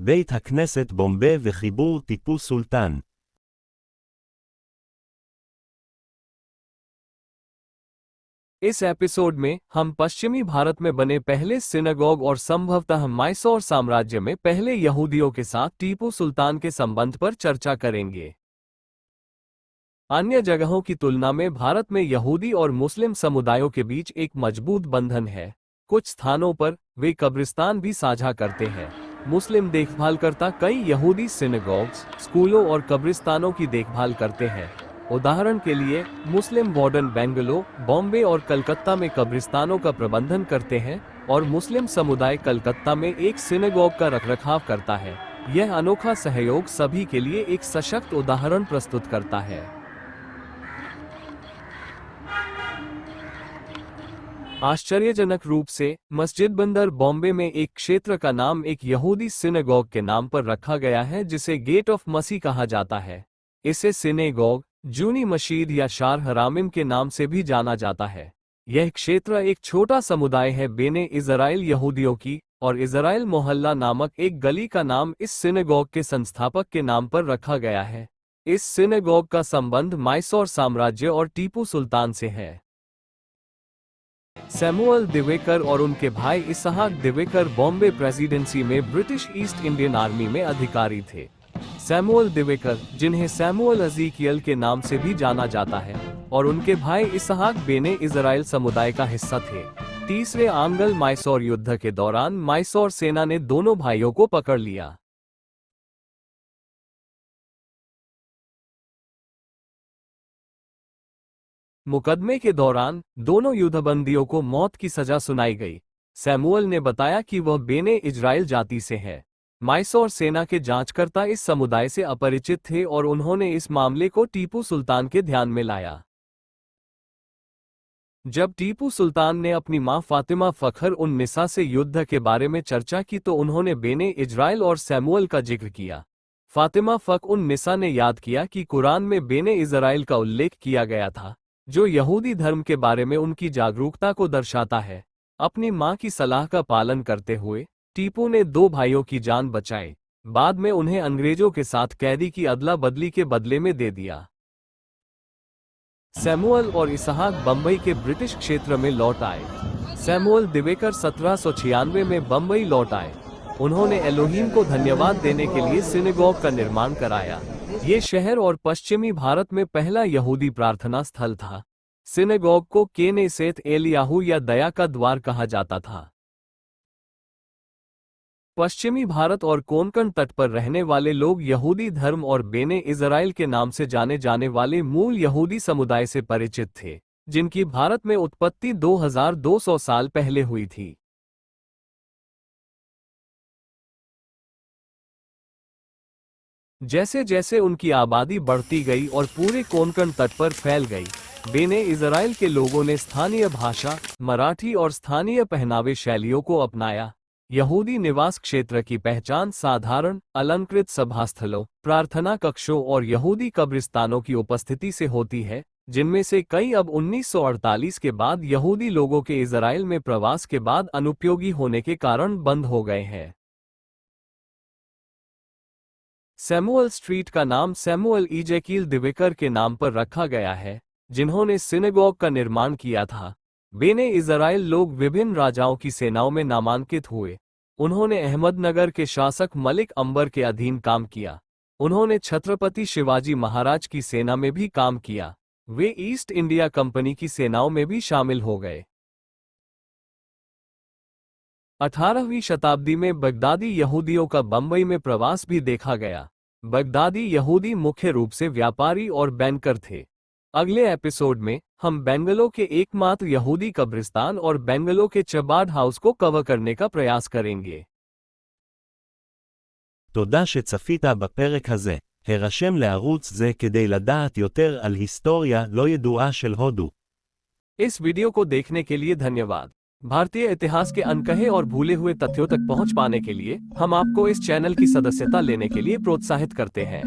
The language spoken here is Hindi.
בית הכנסת בומבי וחיבור טיפו סולטן. इस एपिसोड में हम पश्चिमी भारत में बने पहले सिनेगॉग और संभवतः मैसूर साम्राज्य में पहले यहूदियों के साथ टीपू सुल्तान के संबंध पर चर्चा करेंगे। अन्य जगहों की तुलना में भारत में यहूदी और मुस्लिम समुदायों के बीच एक मजबूत बंधन है। कुछ स्थानों पर वे कब्रिस्तान भी साझा करते हैं। मुस्लिम देखभालकर्ता कई यहूदी सिनेगॉग्स, स्कूलों और कब्रिस्तानों की देखभाल करते हैं। उदाहरण के लिए, मुस्लिम वार्डन बेंगलुरु, बॉम्बे और कलकत्ता में कब्रिस्तानों का प्रबंधन करते हैं और मुस्लिम समुदाय कलकत्ता में एक सिनेगॉग का रखरखाव करता है। यह अनोखा सहयोग सभी के लिए एक सशक्त उदाहरण प्रस्तुत करता है। आश्चर्यजनक रूप से, मस्जिद बंदर बॉम्बे में एक क्षेत्र का नाम एक यहूदी सिनेगॉग के नाम पर रखा गया है जिसे गेट ऑफ मसी कहा जाता है। इसे सिनेगॉग, जूनी मशीद या शार हरामिम के नाम से भी जाना जाता है। यह क्षेत्र एक छोटा समुदाय है बेने इज़राइल यहूदियों की, और इज़राइल मोहल्ला नामक एक गली का नाम इस सिनेगॉग के संस्थापक के नाम पर रखा गया है। इस सिनेगॉग का संबंध मैसूर साम्राज्य और टीपू सुल्तान से है। सैमुअल दिवेकर और उनके भाई इसहाक दिवेकर बॉम्बे प्रेसिडेंसी में ब्रिटिश ईस्ट इंडियन आर्मी में अधिकारी थे। सैमुअल दिवेकर, जिन्हें सैमुअल अज़ीकियल के नाम से भी जाना जाता है, और उनके भाई इसहाक बेने इज़राइल समुदाय का हिस्सा थे। तीसरे आंग्ल मैसूर युद्ध के दौरान मैसूर सेना ने दोनों भाइयों को पकड़ लिया। मुकदमे के दौरान दोनों युद्धबंदियों को मौत की सजा सुनाई गई। सैमुअल ने बताया कि वह बेने इज़राइल जाति से है। मैसूर सेना के जांचकर्ता इस समुदाय से अपरिचित थे और उन्होंने इस मामले को टीपू सुल्तान के ध्यान में लाया। जब टीपू सुल्तान ने अपनी मां फातिमा फखर उन निसा से युद्ध के बारे में चर्चा की तो उन्होंने बेने इज़राइल और सैमुअल का जिक्र किया। फातिमा फख उन निसा ने याद किया कि कुरान में बेने इज़राइल का उल्लेख किया गया था, जो यहूदी धर्म के बारे में उनकी जागरूकता को दर्शाता है। अपनी मां की सलाह का पालन करते हुए टीपू ने दो भाइयों की जान बचाई। बाद में उन्हें अंग्रेजों के साथ कैदी की अदला बदली के बदले में दे दिया। सैमुअल और इसहाक बंबई के ब्रिटिश क्षेत्र में लौट आए। सैमुअल दिवेकर 1796 में बंबई लौट आए। उन्होंने एलोहीम को धन्यवाद देने के लिए सिनेगॉग का निर्माण कराया। ये शहर और पश्चिमी भारत में पहला यहूदी प्रार्थना स्थल था। सिनेगॉग को केनेसेत एलियाहू या दया का द्वार कहा जाता था। पश्चिमी भारत और कोंकण तट पर रहने वाले लोग यहूदी धर्म और बेने इज़राइल के नाम से जाने जाने वाले मूल यहूदी समुदाय से परिचित थे, जिनकी भारत में उत्पत्ति 2200 साल पहले हुई थी। जैसे जैसे उनकी आबादी बढ़ती गई और पूरे कोंकण तट पर फैल गई, बेने इज़राइल के लोगों ने स्थानीय भाषा, मराठी और स्थानीय पहनावे शैलियों को अपनाया। यहूदी निवास क्षेत्र की पहचान साधारण, अलंकृत सभास्थलों, प्रार्थना कक्षों और यहूदी कब्रिस्तानों की उपस्थिति से होती है, जिनमें से कई अब 1948 के बाद यहूदी लोगों के इज़राइल में प्रवास के बाद अनुपयोगी होने के कारण बंद हो गए हैं। सैमुअल स्ट्रीट का नाम सैमुअल इज़ेकियल दिवेकर के नाम पर रखा गया है, जिन्होंने सिनेगॉग का निर्माण किया था। बेने इज़राइल लोग विभिन्न राजाओं की सेनाओं में नामांकित हुए। उन्होंने अहमदनगर के शासक मलिक अंबर के अधीन काम किया। उन्होंने छत्रपति शिवाजी महाराज की सेना में भी काम किया। वे ईस्ट इंडिया कंपनी की सेनाओं में भी शामिल हो गए। 18वीं शताब्दी में बगदादी यहूदियों का बंबई में प्रवास भी देखा गया। बगदादी यहूदी मुख्य रूप से व्यापारी और बैंकर थे। अगले एपिसोड में हम बेंगलुरु के एकमात्र यहूदी कब्रिस्तान और बेंगलुरु के चबाड हाउस को कवर करने का प्रयास करेंगे। תודה שצפית בפרק הזה. הרשם לערוץ זה כדי לדעת יותר על היסטוריה לא ידועה של הודו. इस वीडियो को देखने के लिए धन्यवाद। भारतीय इतिहास के अनकहे और भूले हुए तथ्यों तक पहुंच पाने के लिए हम आपको इस चैनल की सदस्यता लेने के लिए प्रोत्साहित करते हैं।